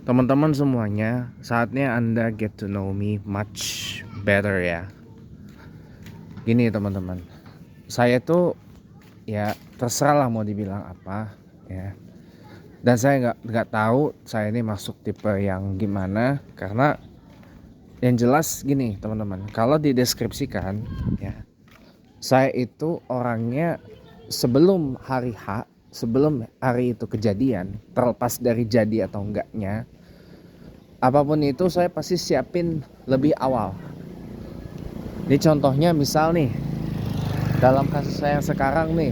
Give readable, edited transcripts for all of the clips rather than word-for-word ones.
Teman-teman semuanya, saatnya Anda get to know me much better ya. Gini teman-teman, saya tuh ya terserah lah mau dibilang apa ya. Dan saya nggak tahu saya ini masuk tipe yang gimana, karena yang jelas gini teman-teman, kalau dideskripsikan ya, saya itu orangnya sebelum hari H, sebelum hari itu kejadian, terlepas dari jadi atau enggaknya, apapun itu saya pasti siapin lebih awal. Ini contohnya misal nih, dalam kasus saya yang sekarang nih,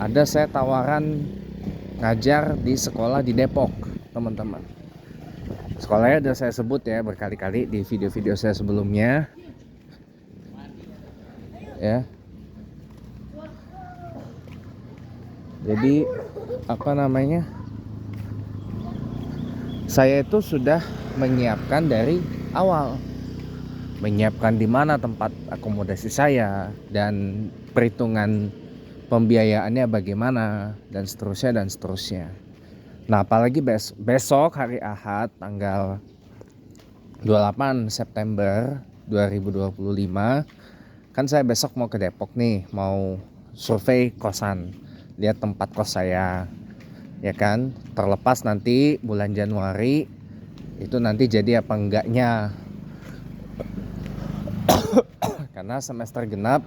ada saya tawaran ngajar di sekolah di Depok, teman-teman. Sekolahnya udah saya sebut ya berkali-kali di video-video saya sebelumnya. Ya. Jadi apa namanya? Saya itu sudah menyiapkan dari awal. Menyiapkan di mana tempat akomodasi saya dan perhitungan pembiayaannya bagaimana dan seterusnya. Nah, apalagi besok hari Ahad tanggal 28 September 2025 kan saya besok mau ke Depok nih, mau survei kosan, lihat tempat kos saya. Ya kan, terlepas nanti bulan Januari itu nanti jadi apa enggaknya. Karena semester genap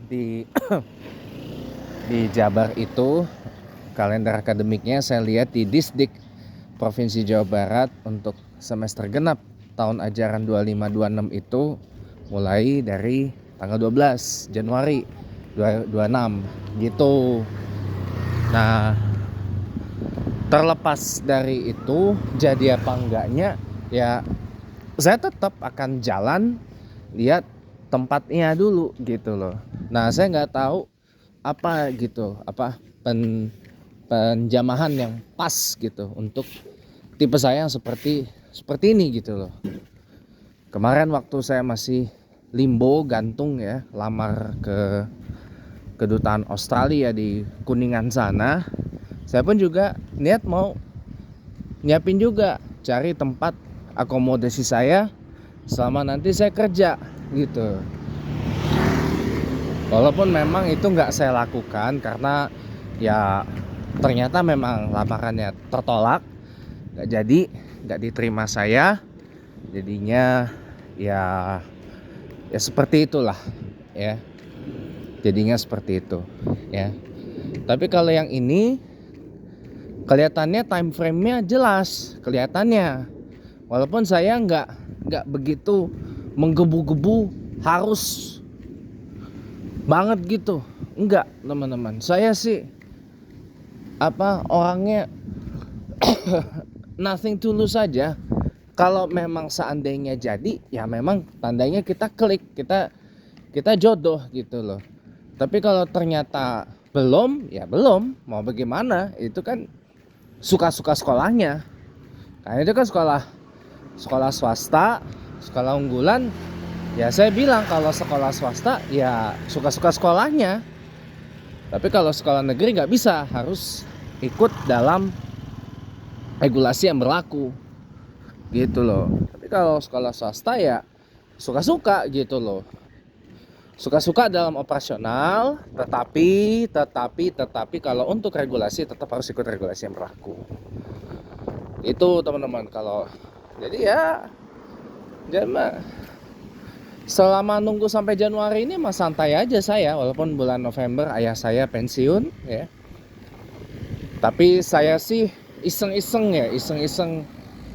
di Jabar itu kalender akademiknya saya lihat di Disdik Provinsi Jawa Barat untuk semester genap tahun ajaran 25-26 itu mulai dari tanggal 12 Januari 2026 gitu. Nah, terlepas dari itu jadi apa enggaknya ya, saya tetap akan jalan lihat tempatnya dulu gitu loh. Nah, saya nggak tahu apa gitu, apa penjamahan yang pas gitu untuk tipe saya yang seperti ini gitu loh. Kemarin waktu saya masih limbo gantung ya, lamar ke kedutaan Australia di Kuningan sana, saya pun juga niat mau nyiapin juga cari tempat akomodasi saya selama nanti saya kerja gitu. Walaupun memang itu nggak saya lakukan karena ya ternyata memang lamarannya tertolak, nggak diterima saya, jadinya ya seperti itulah ya, jadinya seperti itu ya. Tapi kalau yang ini kelihatannya time frame-nya jelas, kelihatannya. Walaupun saya nggak begitu menggebu-gebu harus banget gitu, enggak teman-teman. Saya sih orangnya nothing to lose saja. Kalau memang seandainya jadi, ya memang tandanya kita klik, kita jodoh gitu loh. Tapi kalau ternyata belum, ya belum. Mau bagaimana? Itu kan suka-suka sekolahnya. Karena itu kan sekolah swasta, sekolah unggulan. Ya saya bilang kalau sekolah swasta ya suka-suka sekolahnya. Tapi kalau sekolah negeri nggak bisa, harus ikut dalam regulasi yang berlaku gitu loh. Tapi kalau sekolah swasta ya suka-suka gitu loh. Suka-suka dalam operasional, tetapi kalau untuk regulasi tetap harus ikut regulasi yang berlaku. Itu teman-teman. Kalau jadi ya jangan, selama nunggu sampai Januari ini mah santai aja saya, walaupun bulan November ayah saya pensiun ya. Tapi saya sih iseng-iseng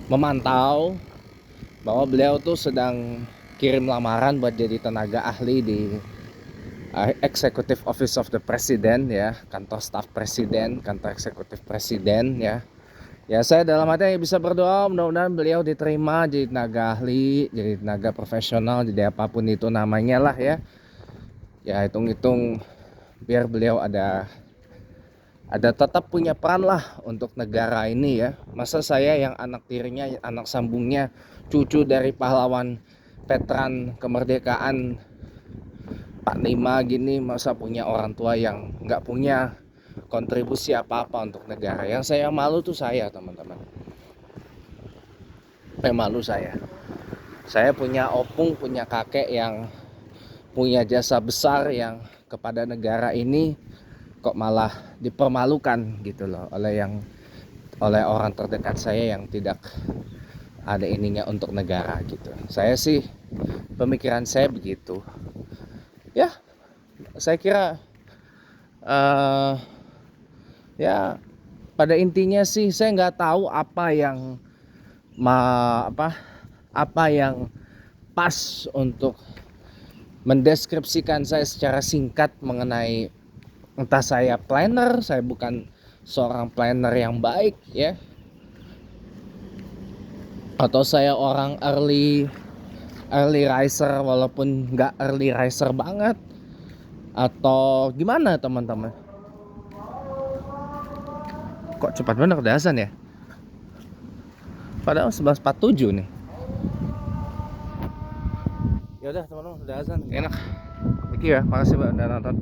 memantau bahwa beliau tuh sedang kirim lamaran buat jadi tenaga ahli di Executive Office of the President ya, kantor staf presiden, kantor eksekutif presiden ya. Ya saya dalam hati bisa berdoa mudah-mudahan beliau diterima jadi tenaga ahli, jadi tenaga profesional, jadi apapun itu namanya lah ya. Ya hitung-hitung biar beliau ada tetap punya peran lah untuk negara ini ya. Masa saya yang anak tirinya, anak sambungnya, cucu dari pahlawan veteran kemerdekaan 45 gini, masa punya orang tua yang nggak punya kontribusi apa-apa untuk negara. Yang saya malu tuh saya, teman-teman. Malu saya. Saya punya opung, punya kakek yang punya jasa besar yang kepada negara ini kok malah dipermalukan gitu loh oleh orang terdekat saya yang tidak ada ininya untuk negara gitu. Saya sih, pemikiran saya begitu. Ya, saya kira ya pada intinya sih saya nggak tahu apa yang apa yang pas untuk mendeskripsikan saya secara singkat mengenai, entah saya planner, saya bukan seorang planner yang baik ya, atau saya orang early riser walaupun nggak early riser banget, atau gimana teman-teman. Kok cepat banget udah azan ya, padahal 11.47 nih. Ya udah teman-teman, udah azan, enak. Thank you ya, makasih udah nonton.